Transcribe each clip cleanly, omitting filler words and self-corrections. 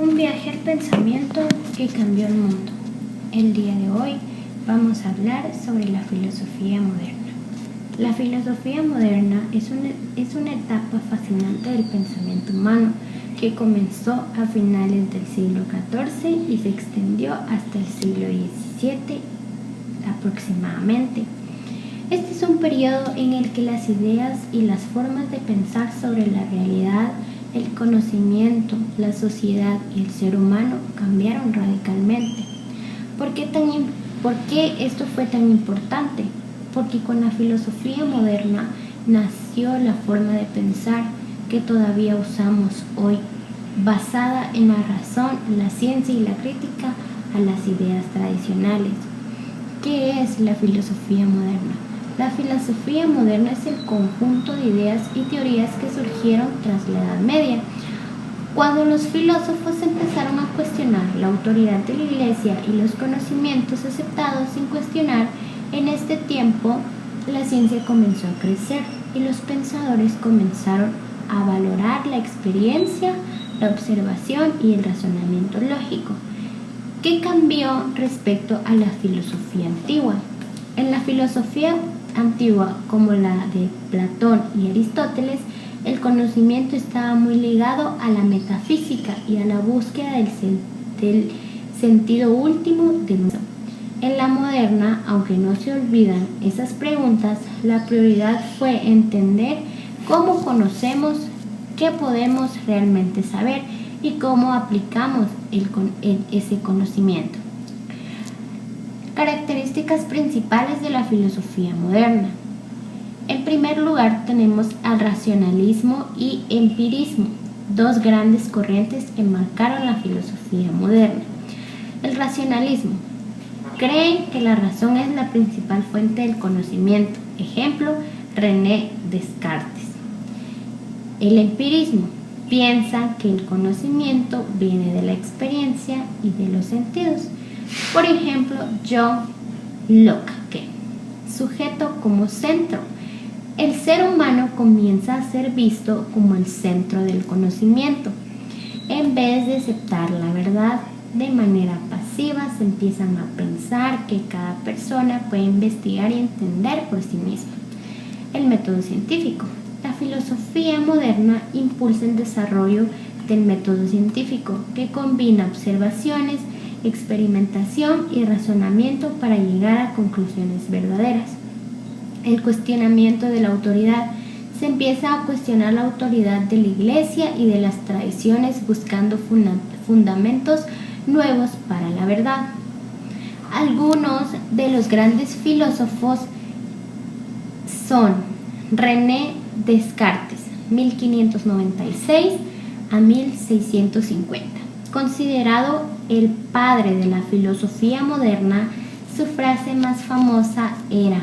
Un viaje al pensamiento que cambió el mundo. El día de hoy vamos a hablar sobre la filosofía moderna. La filosofía moderna es una etapa fascinante del pensamiento humano que comenzó a finales del siglo XIV y se extendió hasta el siglo XVII aproximadamente. Este es un periodo en el que las ideas y las formas de pensar sobre la realidad, el conocimiento, la sociedad y el ser humano cambiaron radicalmente. ¿Por qué esto fue tan importante? Porque con la filosofía moderna nació la forma de pensar que todavía usamos hoy, basada en la razón, la ciencia y la crítica a las ideas tradicionales. ¿Qué es la filosofía moderna? La filosofía moderna es el conjunto de ideas y teorías que surgieron tras la Edad Media, cuando los filósofos empezaron a cuestionar la autoridad de la Iglesia y los conocimientos aceptados sin cuestionar. En este tiempo, la ciencia comenzó a crecer y los pensadores comenzaron a valorar la experiencia, la observación y el razonamiento lógico. ¿Qué cambió respecto a la filosofía antigua? En la filosofía antigua, como la de Platón y Aristóteles, el conocimiento estaba muy ligado a la metafísica y a la búsqueda del sentido último del mundo. En la moderna, aunque no se olvidan esas preguntas, la prioridad fue entender cómo conocemos, qué podemos realmente saber y cómo aplicamos ese conocimiento. Características principales de la filosofía moderna. En primer lugar, tenemos al racionalismo y empirismo, dos grandes corrientes que marcaron la filosofía moderna. El racionalismo. Creen que la razón es la principal fuente del conocimiento. Ejemplo, René Descartes. El empirismo. Piensan que el conocimiento viene de la experiencia y de los sentidos. Por ejemplo, John Locke. Sujeto como centro. El ser humano comienza a ser visto como el centro del conocimiento. En vez de aceptar la verdad de manera pasiva, se empiezan a pensar que cada persona puede investigar y entender por sí misma. El método científico. La filosofía moderna impulsa el desarrollo del método científico, que combina observaciones, experimentación y razonamiento para llegar a conclusiones verdaderas. El cuestionamiento de la autoridad. Se empieza a cuestionar la autoridad de la Iglesia y de las tradiciones, buscando fundamentos nuevos para la verdad. Algunos de los grandes filósofos son René Descartes, 1596 a 1650. Considerado el padre de la filosofía moderna, su frase más famosa era: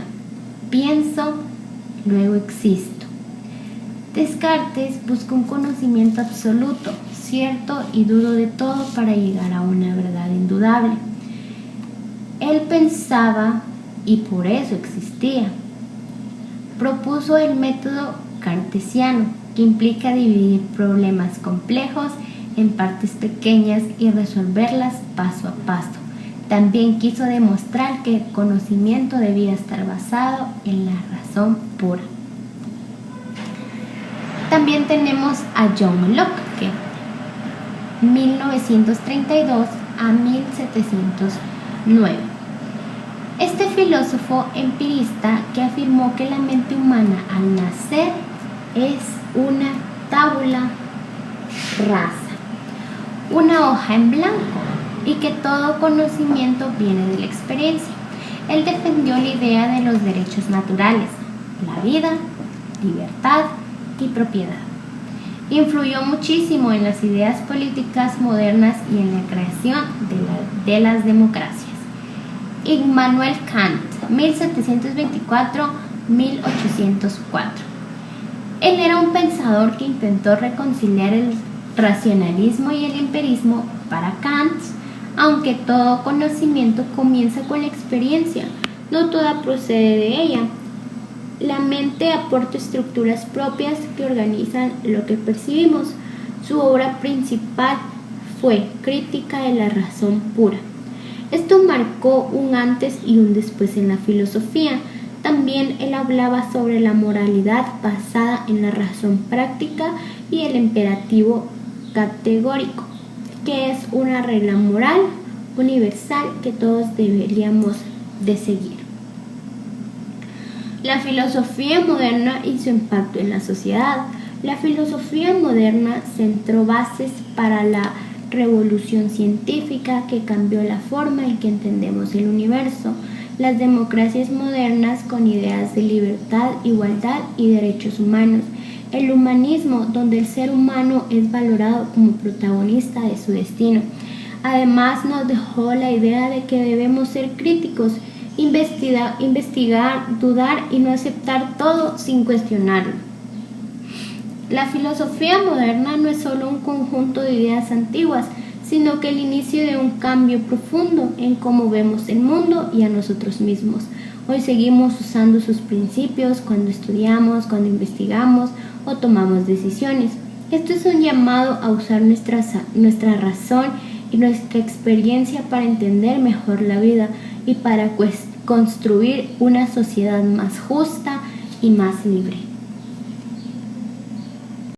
pienso, luego existo. Descartes buscó un conocimiento absoluto, cierto y duro de todo para llegar a una verdad indudable. Él pensaba y por eso existía. Propuso el método cartesiano, que implica dividir problemas complejos en partes pequeñas y resolverlas paso a paso. También quiso demostrar que el conocimiento debía estar basado en la razón pura. También tenemos a John Locke, 1932 a 1709. Este filósofo empirista que afirmó que la mente humana al nacer es una tabula rasa, una hoja en blanco, y que todo conocimiento viene de la experiencia. Él defendió la idea de los derechos naturales, la vida, libertad y propiedad. Influyó muchísimo en las ideas políticas modernas y en la creación de las democracias. Immanuel Kant, 1724-1804. Él era un pensador que intentó reconciliar el racionalismo y el empirismo. Para Kant, aunque todo conocimiento comienza con la experiencia, no toda procede de ella. La mente aporta estructuras propias que organizan lo que percibimos. Su obra principal fue crítica de la razón pura. Esto marcó un antes y un después en la filosofía. También él hablaba sobre la moralidad basada en la razón práctica y el imperativo categórico, que es una regla moral universal que todos deberíamos de seguir. La filosofía moderna y su impacto en la sociedad. La filosofía moderna sentó bases para la revolución científica que cambió la forma en que entendemos el universo. Las democracias modernas con ideas de libertad, igualdad y derechos humanos. El humanismo, donde el ser humano es valorado como protagonista de su destino. Además, nos dejó la idea de que debemos ser críticos, investigar, dudar y no aceptar todo sin cuestionarlo. La filosofía moderna no es solo un conjunto de ideas antiguas, sino que el inicio de un cambio profundo en cómo vemos el mundo y a nosotros mismos. Hoy seguimos usando sus principios cuando estudiamos, cuando investigamos o tomamos decisiones. Esto es un llamado a usar nuestra razón y nuestra experiencia para entender mejor la vida y para construir una sociedad más justa y más libre.